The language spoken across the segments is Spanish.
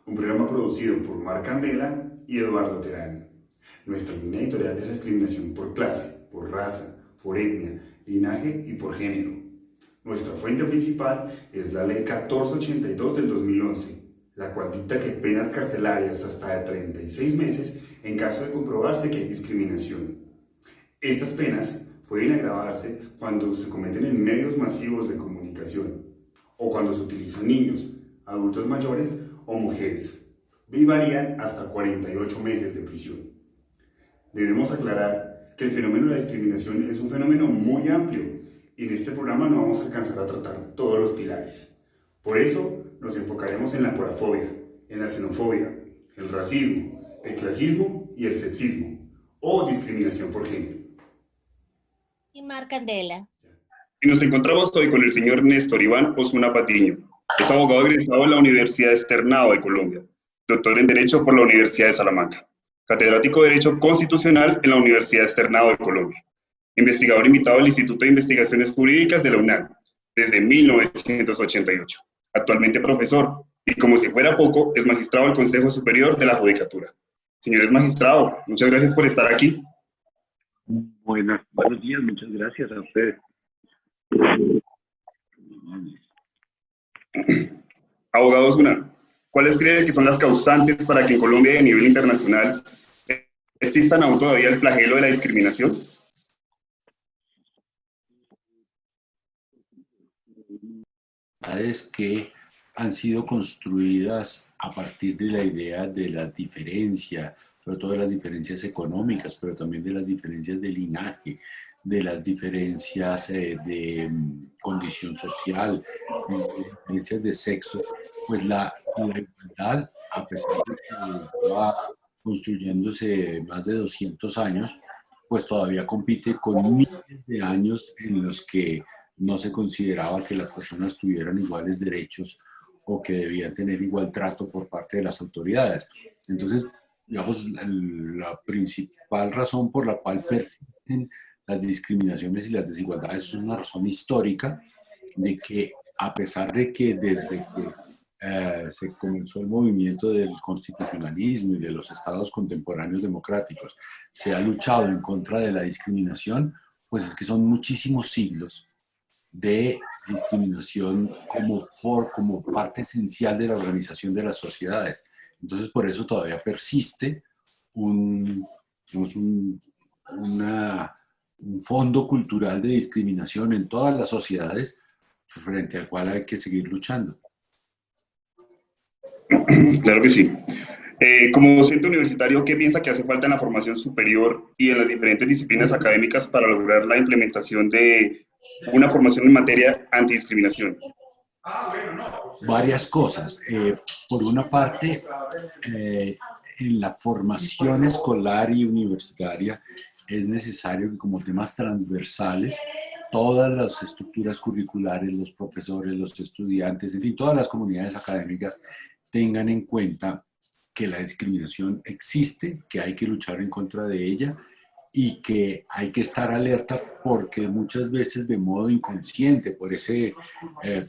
un programa producido por Mar Candela y Eduardo Terán. Nuestra línea editorial es la discriminación por clase, por raza, por etnia, linaje y por género. Nuestra fuente principal es la Ley 1482 del 2011, la cual dicta que penas carcelarias hasta de 36 meses en caso de comprobarse que hay discriminación. Estas penas pueden agravarse cuando se cometen en medios masivos de comunicación o cuando se utilizan niños, adultos mayores o mujeres, y varían hasta 48 meses de prisión. Debemos aclarar que el fenómeno de la discriminación es un fenómeno muy amplio y en este programa no vamos a alcanzar a tratar todos los pilares. Por eso nos enfocaremos en la porafobia, en la xenofobia, el racismo, el clasismo y el sexismo o discriminación por género. Y Mar Candela. Y nos encontramos hoy con el señor Néstor Iván Osuna Patiño. Es abogado egresado de la Universidad Externado de Colombia, doctor en Derecho por la Universidad de Salamanca, catedrático de Derecho Constitucional en la Universidad Externado de Colombia, investigador invitado al Instituto de Investigaciones Jurídicas de la UNAM desde 1988, actualmente profesor, y como si fuera poco, es magistrado del Consejo Superior de la Judicatura. Señores magistrados, muchas gracias por estar aquí. Buenos días, muchas gracias a ustedes. Abogado Osuna, ¿cuáles cree que son las causantes para que en Colombia y a nivel internacional existan aún todavía el flagelo de la discriminación? Que han sido construidas a partir de la idea de la diferencia, sobre todo de las diferencias económicas, pero también de las diferencias de linaje, de las diferencias de condición social, de diferencias de sexo, pues la igualdad, a pesar de que va construyéndose más de 200 años, pues todavía compite con miles de años en los que no se consideraba que las personas tuvieran iguales derechos o que debían tener igual trato por parte de las autoridades. Entonces, digamos, la principal razón por la cual persisten las discriminaciones y las desigualdades es una razón histórica de que, a pesar de que desde que se comenzó el movimiento del constitucionalismo y de los estados contemporáneos democráticos, se ha luchado en contra de la discriminación, pues es que son muchísimos siglos de discriminación como parte esencial de la organización de las sociedades. Entonces, por eso todavía persiste un fondo cultural de discriminación en todas las sociedades frente al cual hay que seguir luchando. Claro que sí. Como docente universitario, ¿qué piensa que hace falta en la formación superior y en las diferentes disciplinas académicas para lograr la implementación de una formación en materia antidiscriminación? Varias cosas. Por una parte, en la formación escolar y universitaria es necesario que, como temas transversales, todas las estructuras curriculares, los profesores, los estudiantes, en fin, todas las comunidades académicas tengan en cuenta que la discriminación existe, que hay que luchar en contra de ella y que hay que estar alerta porque muchas veces de modo inconsciente, por ese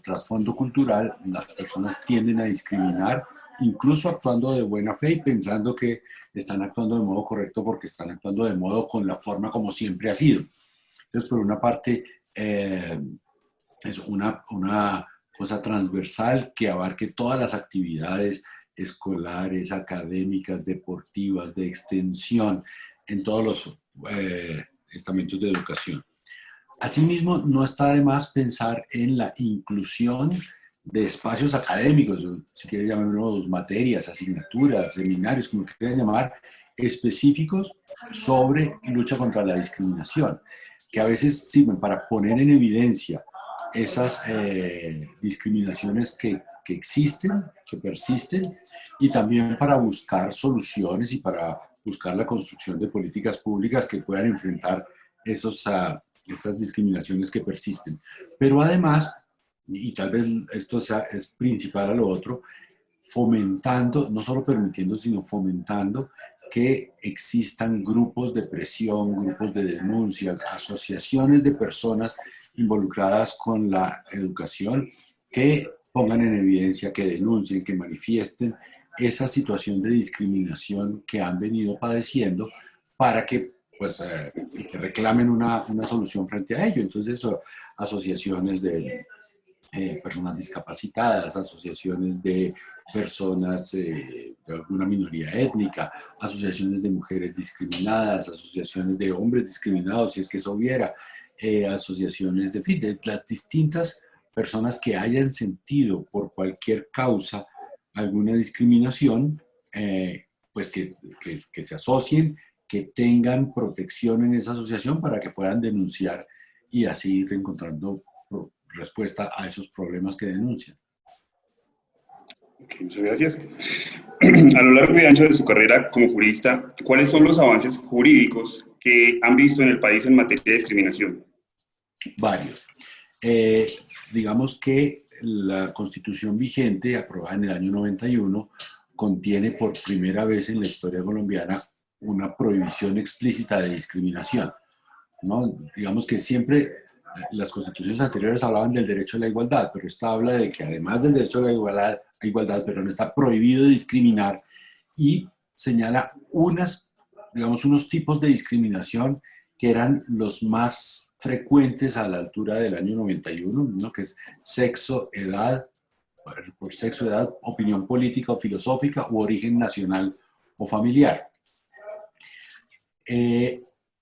trasfondo cultural, las personas tienden a discriminar, incluso actuando de buena fe y pensando que están actuando de modo correcto porque están actuando de modo con la forma como siempre ha sido. Entonces, por una parte, es una cosa transversal que abarque todas las actividades escolares, académicas, deportivas, de extensión, en todos los estamentos de educación. Asimismo, no está de más pensar en la inclusión de espacios académicos, si quieren llamarlos materias, asignaturas, seminarios, como quieran llamar, específicos sobre lucha contra la discriminación, que a veces sirven para poner en evidencia esas discriminaciones que existen, que persisten, y también para buscar soluciones y para buscar la construcción de políticas públicas que puedan enfrentar esas discriminaciones que persisten. Pero además, y tal vez esto es principal a lo otro, fomentando, no solo permitiendo, sino fomentando que existan grupos de presión, grupos de denuncia, asociaciones de personas involucradas con la educación que pongan en evidencia, que denuncien, que manifiesten esa situación de discriminación que han venido padeciendo para que, pues, que reclamen una solución frente a ello. Entonces, asociaciones de personas discapacitadas, asociaciones de personas de alguna minoría étnica, asociaciones de mujeres discriminadas, asociaciones de hombres discriminados, si es que eso hubiera, asociaciones de las distintas personas que hayan sentido por cualquier causa alguna discriminación, pues que se asocien, que tengan protección en esa asociación para que puedan denunciar y así ir encontrando respuesta a esos problemas que denuncian. Ok, muchas gracias. A lo largo y ancho de su carrera como jurista, ¿cuáles son los avances jurídicos que han visto en el país en materia de discriminación? Varios. Digamos que la Constitución vigente, aprobada en el año 91, contiene por primera vez en la historia colombiana una prohibición explícita de discriminación, ¿no? Digamos que siempre las constituciones anteriores hablaban del derecho a la igualdad, pero esta habla de que además del derecho a la igualdad, pero no está prohibido discriminar y señala unos tipos de discriminación que eran los más frecuentes a la altura del año 91, ¿no? Que es sexo, edad, por sexo, edad, opinión política o filosófica u origen nacional o familiar.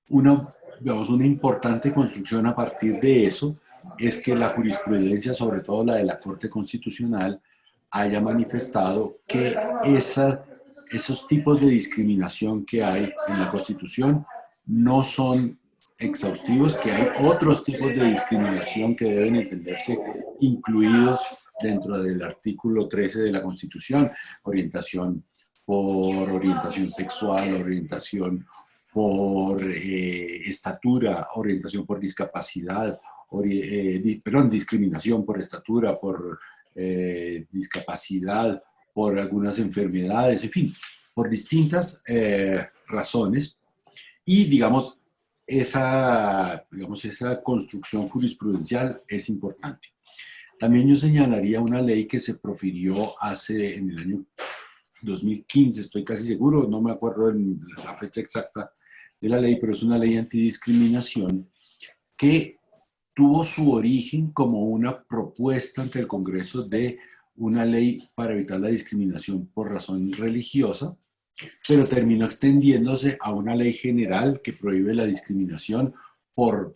Una importante construcción a partir de eso es que la jurisprudencia, sobre todo la de la Corte Constitucional, haya manifestado que esos tipos de discriminación que hay en la Constitución no son exhaustivos, que hay otros tipos de discriminación que deben entenderse incluidos dentro del artículo 13 de la Constitución, orientación por orientación sexual, orientación por estatura, orientación por discapacidad, discriminación por estatura, por discapacidad, por algunas enfermedades, en fin, por distintas razones. Y digamos, esa construcción jurisprudencial es importante. También yo señalaría una ley que se profirió en el año 2015, estoy casi seguro, no me acuerdo de la fecha exacta de la ley, pero es una ley antidiscriminación que tuvo su origen como una propuesta ante el Congreso de una ley para evitar la discriminación por razón religiosa, pero terminó extendiéndose a una ley general que prohíbe la discriminación por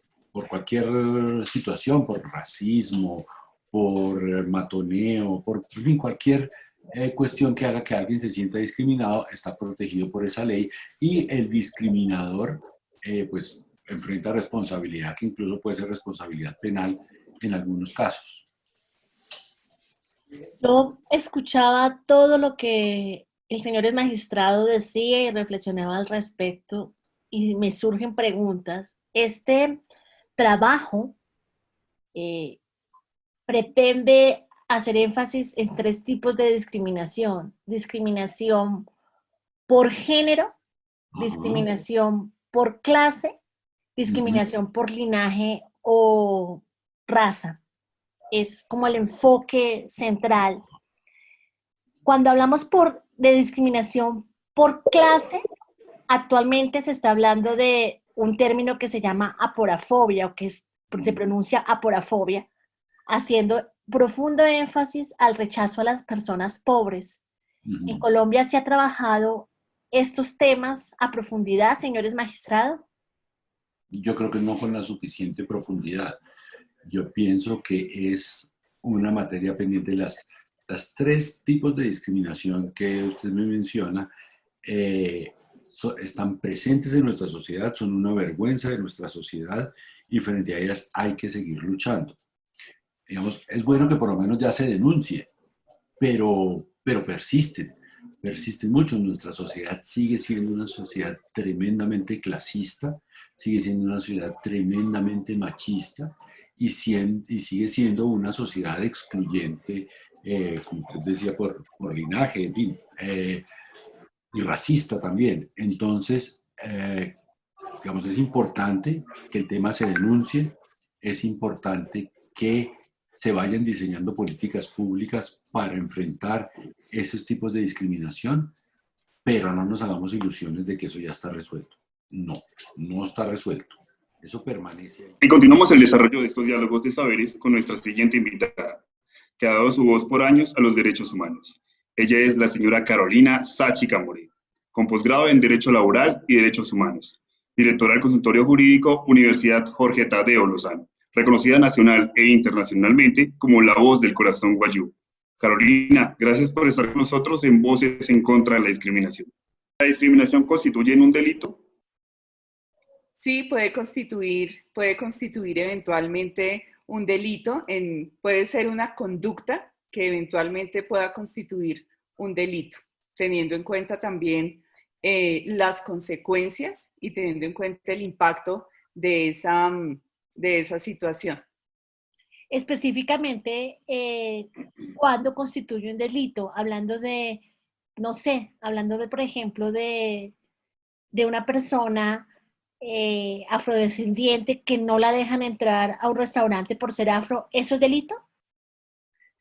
cualquier situación, por racismo, por matoneo, por en fin, cualquier cuestión que haga que alguien se sienta discriminado está protegido por esa ley y el discriminador pues enfrenta responsabilidad que incluso puede ser responsabilidad penal en algunos casos. Yo escuchaba todo lo que el señor magistrado decía y reflexionaba al respecto y me surgen preguntas. Este trabajo pretende hacer énfasis en 3 tipos de discriminación. Discriminación por género, discriminación por clase, discriminación por linaje o raza. Es como el enfoque central. Cuando hablamos de discriminación por clase, actualmente se está hablando de un término que se llama aporafobia, o que se pronuncia aporafobia, haciendo profundo énfasis al rechazo a las personas pobres. En Colombia se ha trabajado estos temas a profundidad, señores magistrados. Yo creo que no con la suficiente profundidad. Yo pienso que es una materia pendiente. Las 3 tipos de discriminación que usted me menciona están presentes en nuestra sociedad, son una vergüenza de nuestra sociedad y frente a ellas hay que seguir luchando. Digamos, es bueno que por lo menos ya se denuncie, pero persisten mucho. Nuestra sociedad sigue siendo una sociedad tremendamente clasista, sigue siendo una sociedad tremendamente machista y sigue siendo una sociedad excluyente, como usted decía, por linaje, en fin, y racista también. Entonces, digamos, es importante que el tema se denuncie, es importante que se vayan diseñando políticas públicas para enfrentar esos tipos de discriminación, pero no nos hagamos ilusiones de que eso ya está resuelto. No, no está resuelto. Eso permanece ahí. Y continuamos el desarrollo de estos diálogos de saberes con nuestra siguiente invitada, que ha dado su voz por años a los derechos humanos. Ella es la señora Carolina Sachi Camore, con posgrado en Derecho Laboral y Derechos Humanos, directora del Consultorio Jurídico Universidad Jorge Tadeo Lozano, reconocida nacional e internacionalmente como la voz del corazón guayú. Carolina, gracias por estar con nosotros en Voces en contra de la discriminación. ¿La discriminación constituye un delito? Sí, puede constituir eventualmente un delito, puede ser una conducta que eventualmente pueda constituir un delito, teniendo en cuenta también las consecuencias y teniendo en cuenta el impacto de esa situación. Específicamente, ¿cuándo constituye un delito? Hablando de, no sé, hablando de, por ejemplo, de una persona afrodescendiente que no la dejan entrar a un restaurante por ser afro, ¿eso es delito?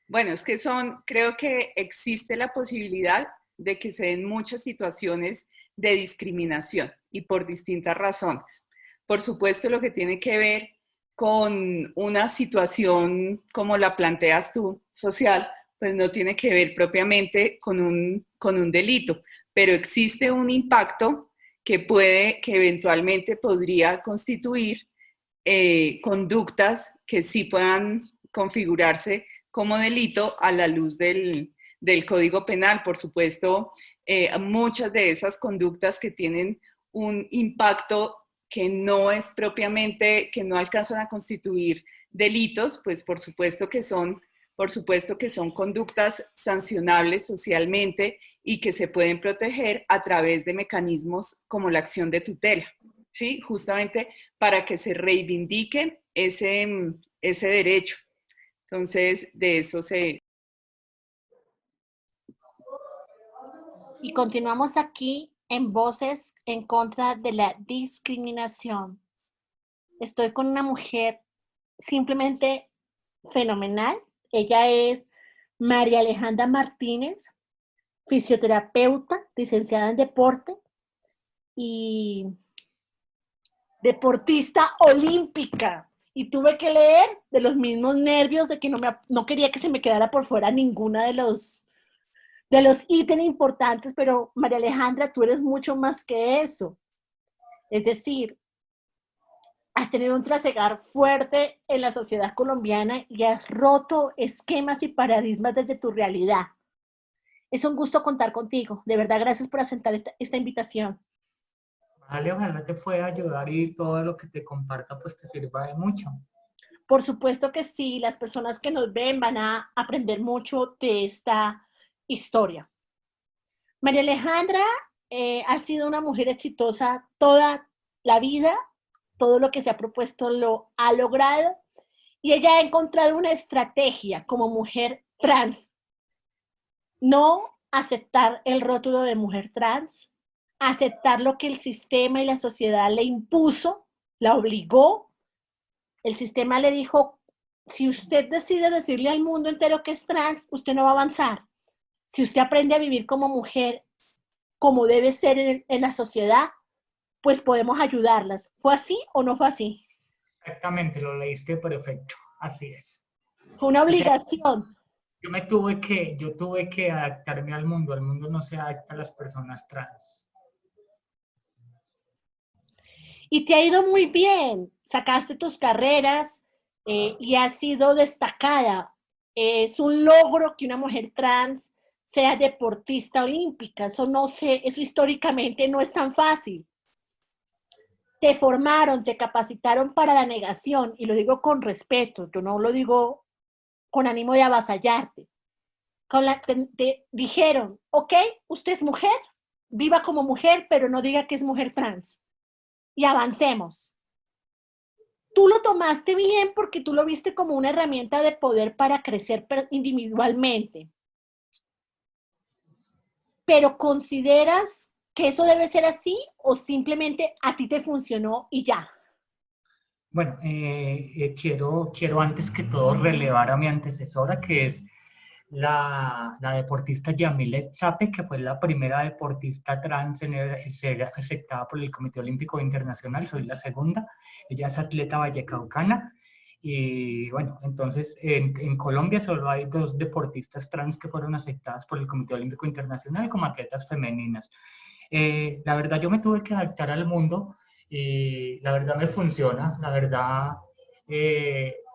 Bueno, es que creo que existe la posibilidad de que se den muchas situaciones de discriminación y por distintas razones. Por supuesto, lo que tiene que ver con una situación como la planteas tú, social, pues no tiene que ver propiamente con un delito, pero existe un impacto que eventualmente podría constituir conductas que sí puedan configurarse como delito a la luz del Código Penal. Por supuesto, muchas de esas conductas que tienen un impacto que no es propiamente, que no alcanzan a constituir delitos, pues por supuesto que son conductas sancionables socialmente y que se pueden proteger a través de mecanismos como la acción de tutela, ¿sí? Justamente para que se reivindique ese derecho. Entonces, de eso se... Y continuamos aquí en Voces en contra de la discriminación. Estoy con una mujer simplemente fenomenal. Ella es María Alejandra Martínez, fisioterapeuta, licenciada en deporte y deportista olímpica. Y tuve que leer de los mismos nervios de que no quería que se me quedara por fuera ninguna de los ítems importantes, pero María Alejandra, tú eres mucho más que eso. Es decir, has tenido un trasegar fuerte en la sociedad colombiana y has roto esquemas y paradigmas desde tu realidad. Es un gusto contar contigo. De verdad, gracias por aceptar esta invitación. Vale, ojalá te pueda ayudar y todo lo que te comparta pues te sirva de mucho. Por supuesto que sí, las personas que nos ven van a aprender mucho de esta historia. María Alejandra ha sido una mujer exitosa toda la vida, todo lo que se ha propuesto lo ha logrado y ella ha encontrado una estrategia como mujer trans. No aceptar el rótulo de mujer trans, aceptar lo que el sistema y la sociedad le impuso, la obligó. El sistema le dijo, si usted decide decirle al mundo entero que es trans, usted no va a avanzar. Si usted aprende a vivir como mujer, como debe ser en la sociedad, pues podemos ayudarlas. ¿Fue así o no fue así? Exactamente, lo leíste perfecto, así es. Fue una obligación. Yo tuve que adaptarme al mundo no se adapta a las personas trans. Y te ha ido muy bien, sacaste tus carreras y has sido destacada. Es un logro que una mujer trans sea deportista olímpica, eso históricamente no es tan fácil. Te formaron, te capacitaron para la negación, y lo digo con respeto, yo no lo digo con ánimo de avasallarte. Te dijeron, ok, usted es mujer, viva como mujer, pero no diga que es mujer trans. Y avancemos. Tú lo tomaste bien porque tú lo viste como una herramienta de poder para crecer individualmente. Pero ¿consideras que eso debe ser así o simplemente a ti te funcionó y ya? Bueno, quiero antes que todo relevar a mi antecesora, que es la deportista Yamile Strape, que fue la primera deportista trans en ser aceptada por el Comité Olímpico Internacional. Soy la segunda. Ella es atleta vallecaucana. Y bueno, entonces en Colombia solo hay 2 deportistas trans que fueron aceptadas por el Comité Olímpico Internacional como atletas femeninas. La verdad, yo me tuve que adaptar al mundo y la verdad me funciona. La verdad,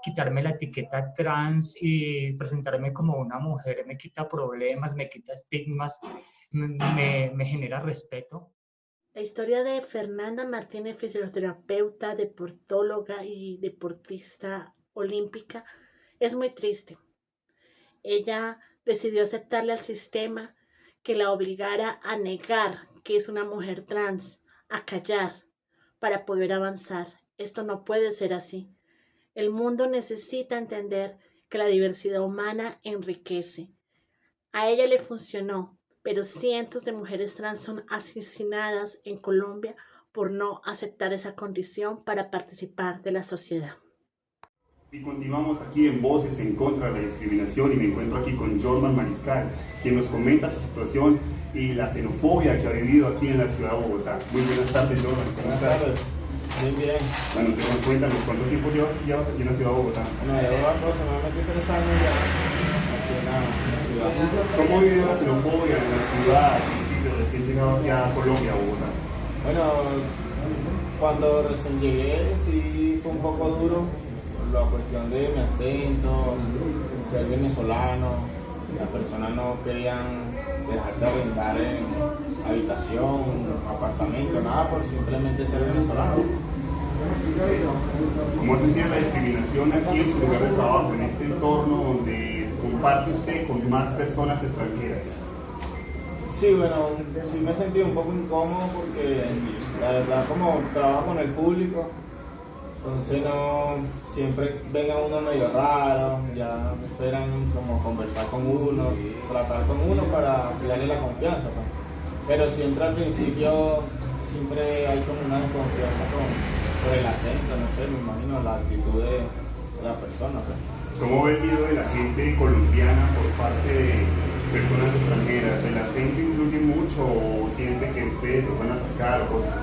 quitarme la etiqueta trans y presentarme como una mujer me quita problemas, me quita estigmas, me genera respeto. La historia de Fernanda Martínez, fisioterapeuta, deportóloga y deportista olímpica, es muy triste. Ella decidió aceptarle al sistema que la obligara a negar que es una mujer trans, a callar para poder avanzar. Esto no puede ser así. El mundo necesita entender que la diversidad humana enriquece. A ella le funcionó, pero cientos de mujeres trans son asesinadas en Colombia por no aceptar esa condición para participar de la sociedad. Y continuamos aquí en Voces en contra de la discriminación y me encuentro aquí con Jorman Mariscal, quien nos comenta su situación y la xenofobia que ha vivido aquí en la ciudad de Bogotá. Muy buenas tardes, Jorman. ¿Cómo estás? Bien, bien. Bueno, cuéntanos, ¿cuánto tiempo llevas aquí en la ciudad de Bogotá? Bueno, llevo aproximadamente 3 años ya aquí en la ciudad. ¿Cómo ha vivido la xenofobia en la ciudad y si recién llegado aquí a Colombia, a Bogotá? Bueno, cuando recién llegué sí fue un poco duro por la cuestión de mi acento, ser venezolano. Las personas no querían dejarte arrendar en habitación, apartamento, nada por simplemente ser venezolano. ¿Cómo ha sentido la discriminación aquí en su lugar de trabajo, en este entorno donde comparte usted con más personas extranjeras? Sí, bueno, sí me he sentido un poco incómodo porque la verdad como trabajo con el público, entonces no siempre ven a uno medio raro, ya esperan como conversar con uno, tratar con uno para así darle la confianza, pues. Pero siempre al principio siempre hay como una desconfianza por el acento, no sé, me imagino la actitud de la persona, pues. ¿Cómo ve el miedo de la gente colombiana por parte de personas extranjeras? ¿El acento influye mucho o siente que ustedes los van a atacar o cosas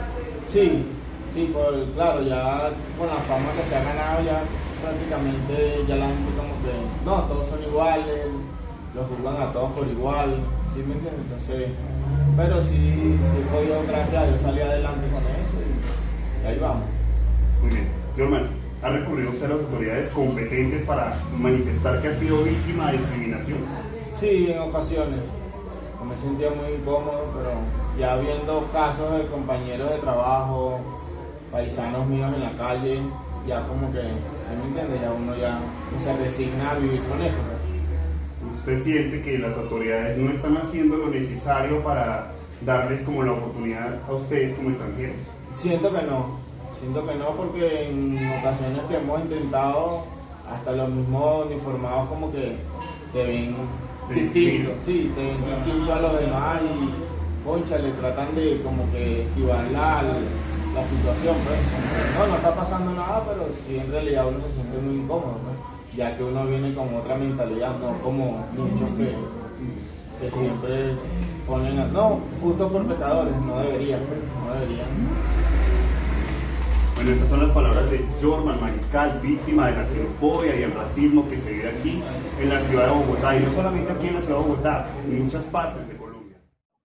así? Sí, claro, ya con la fama que se ha ganado ya prácticamente ya la gente como que, no, todos son iguales, los juzgan a todos por igual, ¿sí me entiendes? Entonces, pero sí he podido, gracias a Dios, salir adelante con eso y ahí vamos. Muy bien. Jorman, ¿ha recurrido usted a las autoridades competentes para manifestar que ha sido víctima de discriminación? Sí, en ocasiones. Me he sentido muy incómodo, pero ya viendo casos de compañeros de trabajo, paisanos míos en la calle, ya como que, ¿se me entiende? Ya uno se resigna a vivir con eso, pues. ¿Usted siente que las autoridades no están haciendo lo necesario para darles como la oportunidad a ustedes como extranjeros? Siento que no porque en ocasiones que hemos intentado, hasta los mismos uniformados como que te ven distinto, sí, te ven distinto a los demás y, concha, le tratan de como que esquivar la situación, pues. No está pasando nada, pero sí en realidad uno se siente muy incómodo, pues, ya que uno viene con otra mentalidad, no como muchos que siempre ponen, no, justo por pecadores, no deberían. Bueno, estas son las palabras de Jorman Mariscal, víctima de la xenofobia y el racismo que se vive aquí en la ciudad de Bogotá, y no solamente aquí en la ciudad de Bogotá, en muchas partes de Colombia.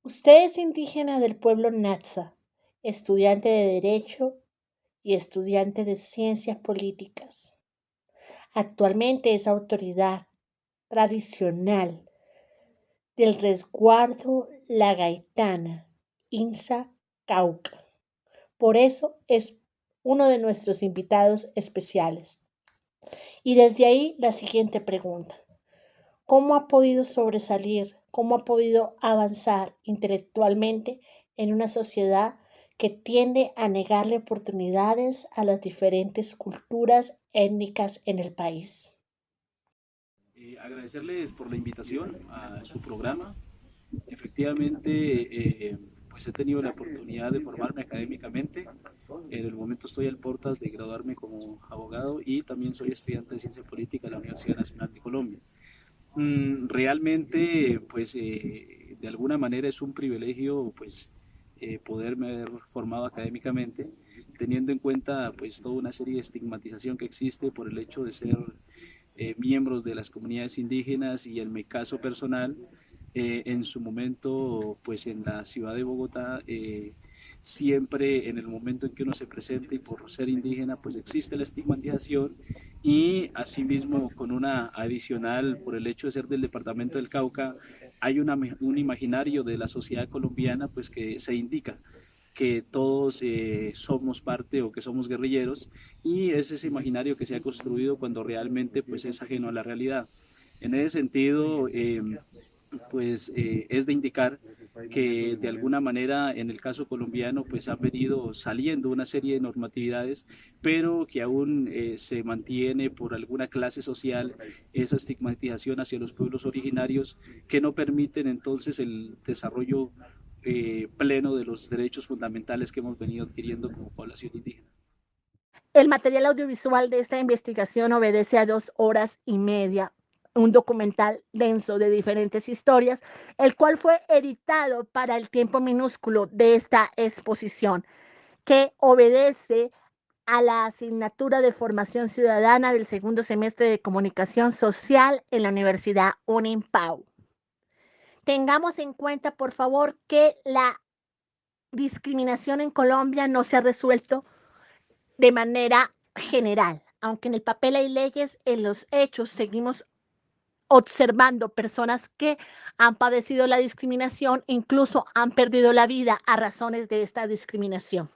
Usted es indígena del pueblo Natsa, estudiante de Derecho y estudiante de Ciencias Políticas. Actualmente es autoridad tradicional del resguardo La Gaitana, INSA Cauca. Por eso es uno de nuestros invitados especiales. Y desde ahí la siguiente pregunta. ¿Cómo ha podido sobresalir? ¿Cómo ha podido avanzar intelectualmente en una sociedad que tiende a negarle oportunidades a las diferentes culturas étnicas en el país? Agradecerles por la invitación a su programa. Efectivamente, pues he tenido la oportunidad de formarme académicamente. En el momento estoy al portas de graduarme como abogado y también soy estudiante de Ciencia Política de la Universidad Nacional de Colombia. Realmente, pues de alguna manera es un privilegio, pues poderme haber formado académicamente, teniendo en cuenta pues toda una serie de estigmatización que existe por el hecho de ser miembros de las comunidades indígenas, y en mi caso personal, en su momento, pues en la ciudad de Bogotá, siempre en el momento en que uno se presenta y por ser indígena, pues existe la estigmatización, y asimismo con una adicional por el hecho de ser del departamento del Cauca, hay un imaginario de la sociedad colombiana pues que se indica que todos somos parte o que somos guerrilleros, y es ese imaginario que se ha construido cuando realmente pues es ajeno a la realidad. En ese sentido, es de indicar que de alguna manera en el caso colombiano pues han venido saliendo una serie de normatividades, pero que aún se mantiene por alguna clase social esa estigmatización hacia los pueblos originarios, que no permiten entonces el desarrollo pleno de los derechos fundamentales que hemos venido adquiriendo como población indígena. El material audiovisual de esta investigación obedece a 2 horas y media, un documental denso de diferentes historias, el cual fue editado para el tiempo minúsculo de esta exposición, que obedece a la asignatura de formación ciudadana del segundo semestre de comunicación social en la Universidad Unimpau. Tengamos en cuenta, por favor, que la discriminación en Colombia no se ha resuelto de manera general, aunque en el papel hay leyes, en los hechos seguimos observando personas que han padecido la discriminación, incluso han perdido la vida a razones de esta discriminación.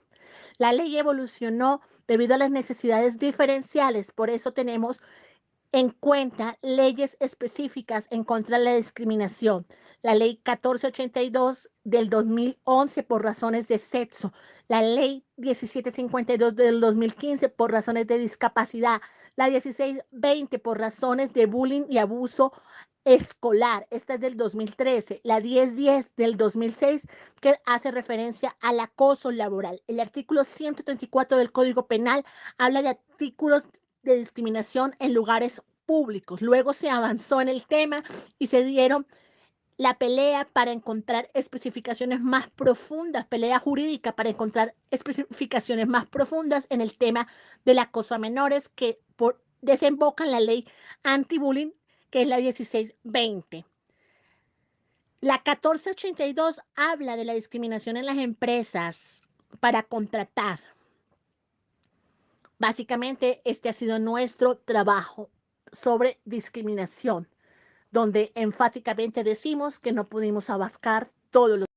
La ley evolucionó debido a las necesidades diferenciales, por eso tenemos en cuenta leyes específicas en contra de la discriminación. La ley 1482 del 2011 por razones de sexo, la ley 1752 del 2015 por razones de discapacidad, la 1620 por razones de bullying y abuso escolar, esta es del 2013, la 1010 del 2006 que hace referencia al acoso laboral. El artículo 134 del Código Penal habla de artículos de discriminación en lugares públicos. Luego se avanzó en el tema y se dieron la pelea para encontrar especificaciones más profundas, pelea jurídica para encontrar especificaciones más profundas en el tema del acoso a menores, que desemboca en la ley anti-bullying, que es la 1620. La 1482 habla de la discriminación en las empresas para contratar. Básicamente, este ha sido nuestro trabajo sobre discriminación, donde enfáticamente decimos que no pudimos abarcar todos los